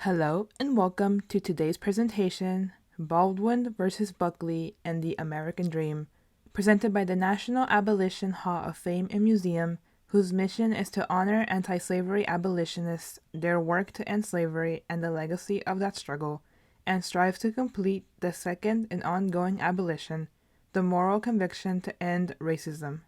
Hello and welcome to today's presentation, Baldwin versus Buckley and the American Dream, presented by the National Abolition Hall of Fame and Museum, whose mission is to honor anti-slavery abolitionists, their work to end slavery and the legacy of that struggle, and strives to complete the second and ongoing abolition, the moral conviction to end racism.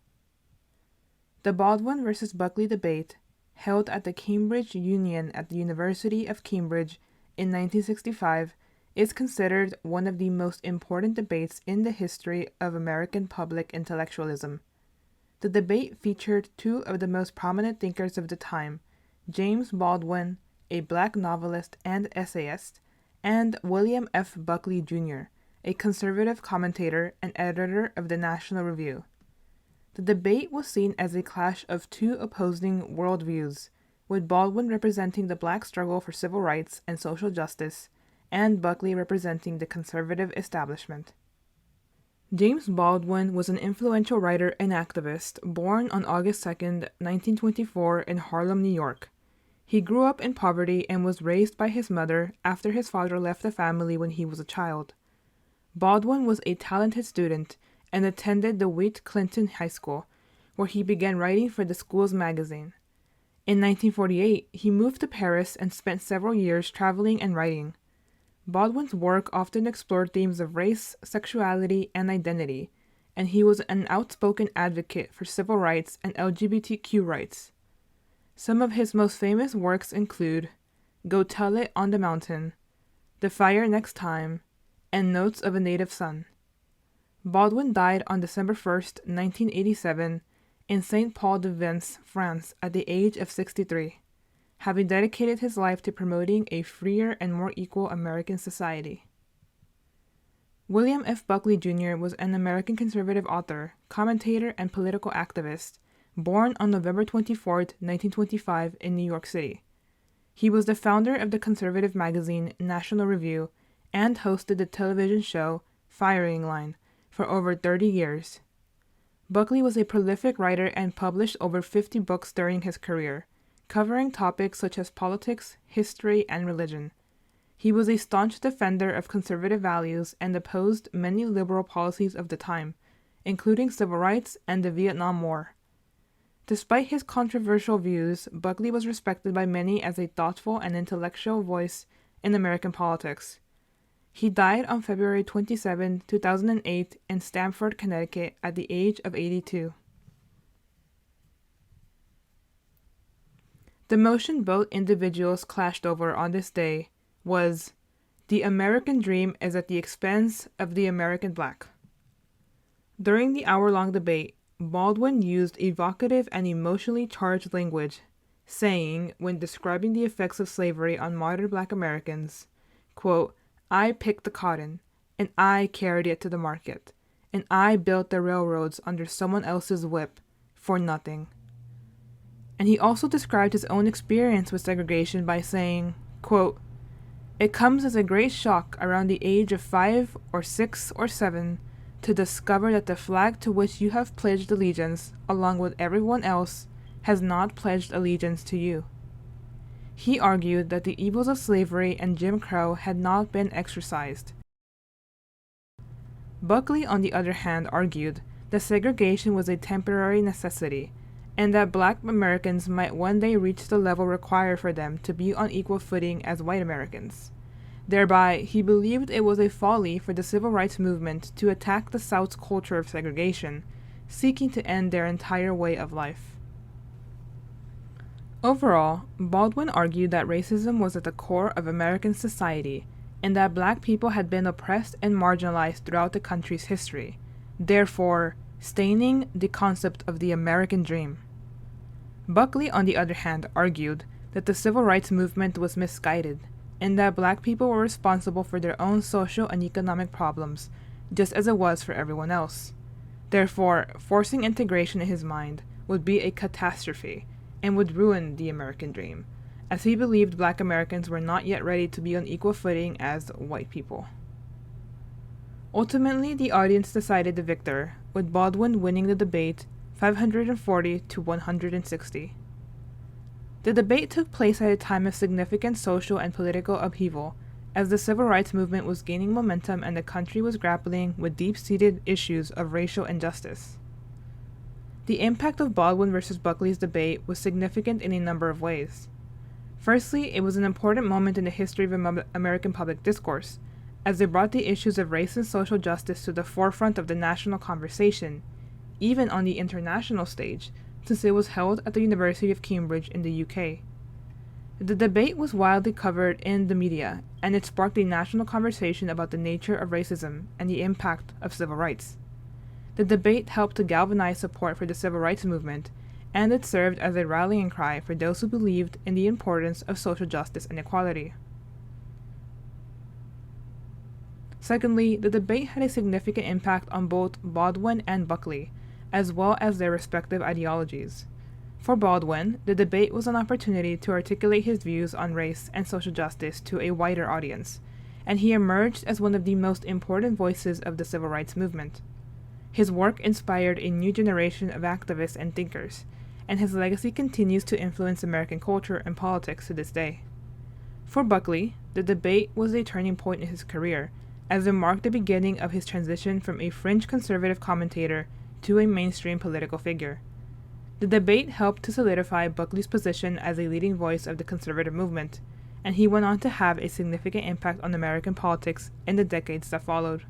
The Baldwin versus Buckley debate, held at the Cambridge Union at the University of Cambridge in 1965, is considered one of the most important debates in the history of American public intellectualism. The debate featured two of the most prominent thinkers of the time, James Baldwin, a black novelist and essayist, and William F. Buckley, Jr., a conservative commentator and editor of the National Review. The debate was seen as a clash of two opposing worldviews, with Baldwin representing the black struggle for civil rights and social justice, and Buckley representing the conservative establishment. James Baldwin was an influential writer and activist born on August 2, 1924 in Harlem, New York. He grew up in poverty and was raised by his mother after his father left the family when he was a child. Baldwin was a talented student and attended the Wheat Clinton High School, where he began writing for the school's magazine. In 1948, he moved to Paris and spent several years traveling and writing. Baldwin's work often explored themes of race, sexuality, and identity, and he was an outspoken advocate for civil rights and LGBTQ rights. Some of his most famous works include Go Tell It on the Mountain, The Fire Next Time, and Notes of a Native Son. Baldwin died on December 1, 1987, in Saint-Paul-de-Vence, France, at the age of 63, having dedicated his life to promoting a freer and more equal American society. William F. Buckley, Jr. was an American conservative author, commentator, and political activist, born on November 24, 1925, in New York City. He was the founder of the conservative magazine National Review and hosted the television show Firing Line for over 30 years. Buckley was a prolific writer and published over 50 books during his career, covering topics such as politics, history, and religion. He was a staunch defender of conservative values and opposed many liberal policies of the time, including civil rights and the Vietnam War. Despite his controversial views, Buckley was respected by many as a thoughtful and intellectual voice in American politics. He died on February 27, 2008, in Stamford, Connecticut, at the age of 82. The motion both individuals clashed over on this day was, "The American Dream is at the expense of the American Black." During the hour-long debate, Baldwin used evocative and emotionally charged language, saying, when describing the effects of slavery on modern Black Americans, quote, "I picked the cotton, and I carried it to the market, and I built the railroads under someone else's whip for nothing." And he also described his own experience with segregation by saying, quote, "It comes as a great shock around the age of 5 or 6 or 7 to discover that the flag to which you have pledged allegiance, along with everyone else, has not pledged allegiance to you." He argued that the evils of slavery and Jim Crow had not been exorcised. Buckley, on the other hand, argued that segregation was a temporary necessity, and that Black Americans might one day reach the level required for them to be on equal footing as white Americans. Thereby, he believed it was a folly for the civil rights movement to attack the South's culture of segregation, seeking to end their entire way of life. Overall, Baldwin argued that racism was at the core of American society, and that Black people had been oppressed and marginalized throughout the country's history, therefore staining the concept of the American dream. Buckley, on the other hand, argued that the civil rights movement was misguided, and that Black people were responsible for their own social and economic problems, just as it was for everyone else. Therefore, forcing integration in his mind would be a catastrophe, and would ruin the American dream, as he believed Black Americans were not yet ready to be on equal footing as white people. Ultimately, the audience decided the victor, with Baldwin winning the debate 540 to 160. The debate took place at a time of significant social and political upheaval, as the civil rights movement was gaining momentum and the country was grappling with deep-seated issues of racial injustice. The impact of Baldwin versus Buckley's debate was significant in a number of ways. Firstly, it was an important moment in the history of American public discourse, as they brought the issues of race and social justice to the forefront of the national conversation, even on the international stage, since it was held at the University of Cambridge in the UK. The debate was widely covered in the media, and it sparked a national conversation about the nature of racism and the impact of civil rights. The debate helped to galvanize support for the civil rights movement, and it served as a rallying cry for those who believed in the importance of social justice and equality. Secondly, the debate had a significant impact on both Baldwin and Buckley, as well as their respective ideologies. For Baldwin, the debate was an opportunity to articulate his views on race and social justice to a wider audience, and he emerged as one of the most important voices of the civil rights movement. His work inspired a new generation of activists and thinkers, and his legacy continues to influence American culture and politics to this day. For Buckley, the debate was a turning point in his career, as it marked the beginning of his transition from a fringe conservative commentator to a mainstream political figure. The debate helped to solidify Buckley's position as a leading voice of the conservative movement, and he went on to have a significant impact on American politics in the decades that followed.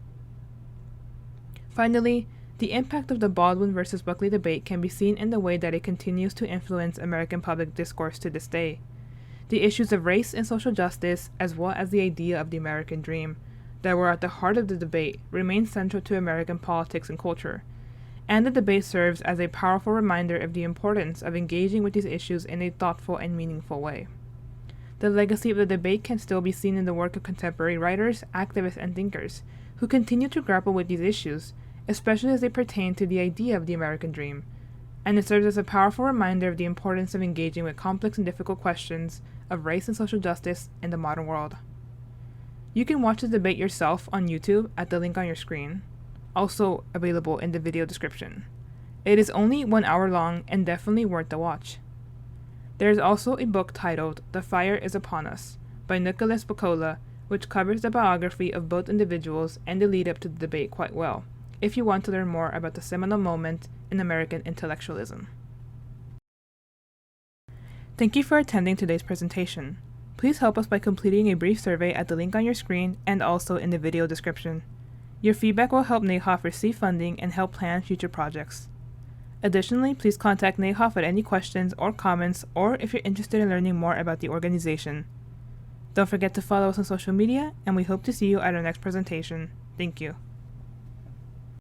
Finally, the impact of the Baldwin versus Buckley debate can be seen in the way that it continues to influence American public discourse to this day. The issues of race and social justice, as well as the idea of the American dream, that were at the heart of the debate, remain central to American politics and culture, and the debate serves as a powerful reminder of the importance of engaging with these issues in a thoughtful and meaningful way. The legacy of the debate can still be seen in the work of contemporary writers, activists, and thinkers who continue to grapple with these issues, especially as they pertain to the idea of the American dream, and it serves as a powerful reminder of the importance of engaging with complex and difficult questions of race and social justice in the modern world. You can watch the debate yourself on YouTube at the link on your screen, also available in the video description. It is only 1 hour long and definitely worth the watch. There is also a book titled The Fire is Upon Us by Nicholas Buckley, which covers the biography of both individuals and the lead up to the debate quite well, if you want to learn more about the seminal moment in American intellectualism. Thank you for attending today's presentation. Please help us by completing a brief survey at the link on your screen and also in the video description. Your feedback will help NAHOF receive funding and help plan future projects. Additionally, please contact NAHOF with any questions or comments, or if you're interested in learning more about the organization. Don't forget to follow us on social media, and we hope to see you at our next presentation. Thank you.